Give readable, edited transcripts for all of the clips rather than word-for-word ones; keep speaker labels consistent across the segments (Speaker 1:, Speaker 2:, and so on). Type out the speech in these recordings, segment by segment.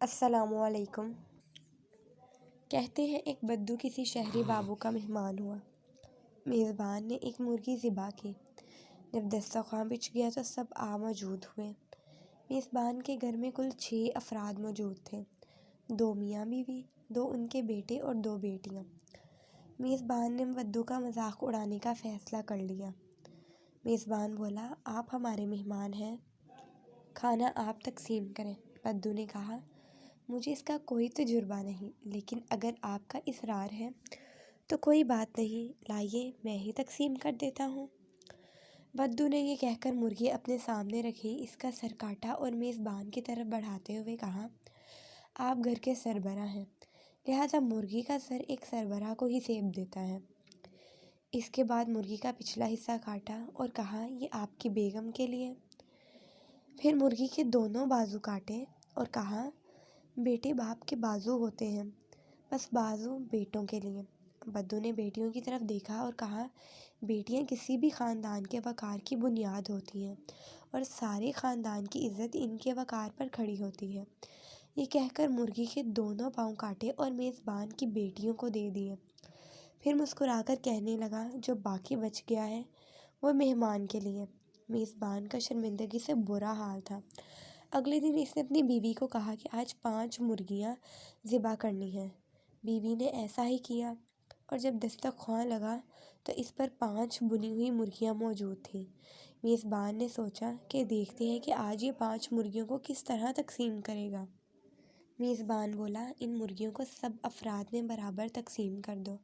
Speaker 1: السلام علیکم۔ کہتے ہیں ایک بدو کسی شہری بابو کا مہمان ہوا۔ میزبان نے ایک مرغی ذبح کی۔ جب دسترخوان بچھ گیا تو سب موجود ہوئے۔ میزبان کے گھر میں کل 6 افراد موجود تھے، 2 میاں بیوی، 2 ان کے بیٹے اور 2 بیٹیاں۔ میزبان نے بدو کا مذاق اڑانے کا فیصلہ کر لیا۔ میزبان بولا، آپ ہمارے مہمان ہیں، کھانا آپ تقسیم کریں۔ بدو نے کہا، مجھے اس کا کوئی تجربہ نہیں، لیکن اگر آپ کا اصرار ہے تو کوئی بات نہیں، لائیے میں ہی تقسیم کر دیتا ہوں۔ بدو نے یہ کہہ کر مرغی اپنے سامنے رکھی، اس کا سر کاٹا اور میزبان کی طرف بڑھاتے ہوئے کہا، آپ گھر کے سربراہ ہیں، لہٰذا مرغی کا سر ایک سربراہ کو ہی سونپ دیتا ہے۔ اس کے بعد مرغی کا پچھلا حصہ کاٹا اور کہا، یہ آپ کی بیگم کے لیے۔ پھر مرغی کے دونوں بازو کاٹے اور کہا، بیٹے باپ کے بازو ہوتے ہیں، بس بازو بیٹوں کے لیے۔ بدو نے بیٹیوں کی طرف دیکھا اور کہا، بیٹیاں کسی بھی خاندان کے وقار کی بنیاد ہوتی ہیں اور سارے خاندان کی عزت ان کے وقار پر کھڑی ہوتی ہے۔ یہ کہہ کر مرغی کے دونوں پاؤں کاٹے اور میزبان کی بیٹیوں کو دے دیے۔ پھر مسکرا کر کہنے لگا، جو باقی بچ گیا ہے وہ مہمان کے لیے۔ میزبان کا شرمندگی سے برا حال تھا۔ اگلے دن اس نے اپنی بیوی کو کہا کہ آج 5 مرغیاں ذبح کرنی ہیں۔ بیوی نے ایسا ہی کیا اور جب دسترخوان لگا تو اس پر 5 بھنی ہوئی مرغیاں موجود تھیں۔ میزبان نے سوچا کہ دیکھتے ہیں کہ آج یہ 5 مرغیوں کو کس طرح تقسیم کرے گا۔ میزبان بولا، ان مرغیوں کو سب افراد میں برابر تقسیم کر دو۔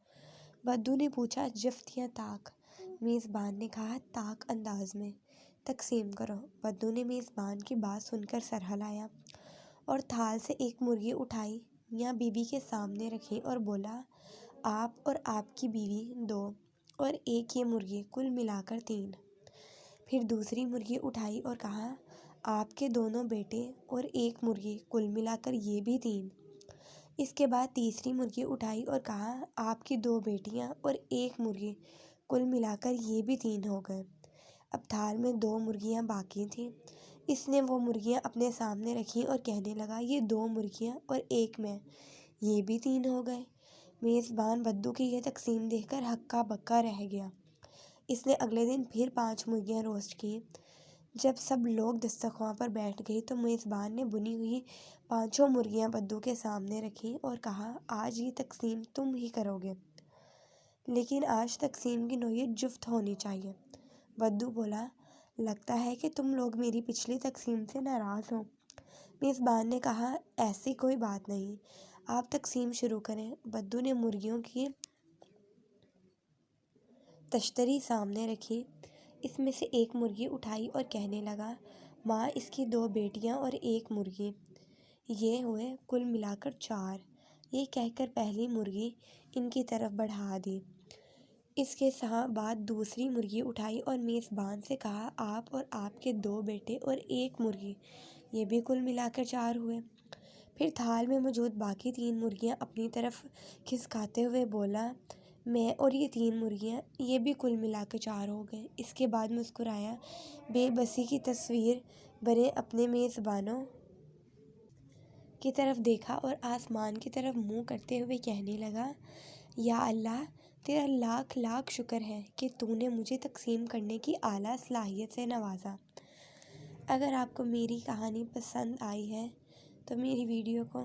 Speaker 1: بدو نے پوچھا، جفت یا طاق؟ میزبان نے کہا، طاق انداز میں تقسیم کرو۔ بدو نے میزبان کی بات سن کر سر ہلایا اور تھال سے ایک مرغی اٹھائی، میاں بیوی کے سامنے رکھی اور بولا، آپ اور آپ کی بیوی 2 اور ایک یہ مرغی، کل ملا کر 3۔ پھر دوسری مرغی اٹھائی اور کہا، آپ کے دونوں بیٹے اور ایک مرغی، کل ملا کر یہ بھی 3۔ اس کے بعد تیسری مرغی اٹھائی اور کہا، آپ کی 2 بیٹیاں اور ایک مرغی، کل ملا کر یہ بھی 3 ہو گئے۔ اب تھال میں 2 مرغیاں باقی تھیں۔ اس نے وہ مرغیاں اپنے سامنے رکھیں اور کہنے لگا، یہ 2 مرغیاں اور ایک میں، یہ بھی 3 ہو گئے۔ میزبان بدو کی یہ تقسیم دیکھ کر ہکا بکا رہ گیا۔ اس نے اگلے دن پھر 5 مرغیاں روسٹ کیں۔ جب سب لوگ دسترخوان پر بیٹھ گئے تو میزبان نے بھنی ہوئی 5 مرغیاں بدو کے سامنے رکھیں اور کہا، آج یہ تقسیم تم ہی کرو گے، لیکن آج تقسیم کی نوعیت جفت ہونی چاہیے۔ بدو بولا، لگتا ہے کہ تم لوگ میری پچھلی تقسیم سے ناراض ہو۔ میزبان نے کہا، ایسی کوئی بات نہیں، آپ تقسیم شروع کریں۔ بدو نے مرغیوں کی تشتری سامنے رکھی۔ اس میں سے ایک مرغی اٹھائی اور کہنے لگا، ماں اس کی 2 بیٹیاں اور ایک مرغی، یہ ہوئے کل ملا کر 4۔ یہ کہہ کر پہلی مرغی ان کی طرف بڑھا دی۔ اس کے بعد دوسری مرغی اٹھائی اور میزبان سے کہا، آپ اور آپ کے 2 بیٹے اور ایک مرغی، یہ بھی کل ملا کر 4 ہوئے۔ پھر تھال میں موجود باقی 3 مرغیاں اپنی طرف کھسکاتے ہوئے بولا، میں اور یہ 3 مرغیاں، یہ بھی کل ملا کے 4 ہو گئے۔ اس کے بعد مسکرایا، بے بسی کی تصویر بنے اپنے میزبانوں کی طرف دیکھا اور آسمان کی طرف منہ کرتے ہوئے کہنے لگا، یا اللہ، تیرا لاکھ لاکھ شکر ہے کہ تو نے مجھے تقسیم کرنے کی اعلیٰ صلاحیت سے نوازا۔ اگر آپ کو میری کہانی پسند آئی ہے تو میری ویڈیو کو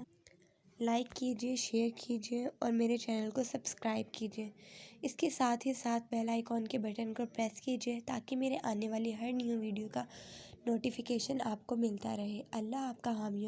Speaker 1: لائک کیجیے، شیئر کیجیے اور میرے چینل کو سبسکرائب کیجیے۔ اس کے ساتھ ہی ساتھ بیل آئیکن کے بٹن کو پریس کیجیے تاکہ میرے آنے والی ہر نیو ویڈیو کا نوٹیفیکیشن آپ کو ملتا رہے۔ اللہ آپ کا حامی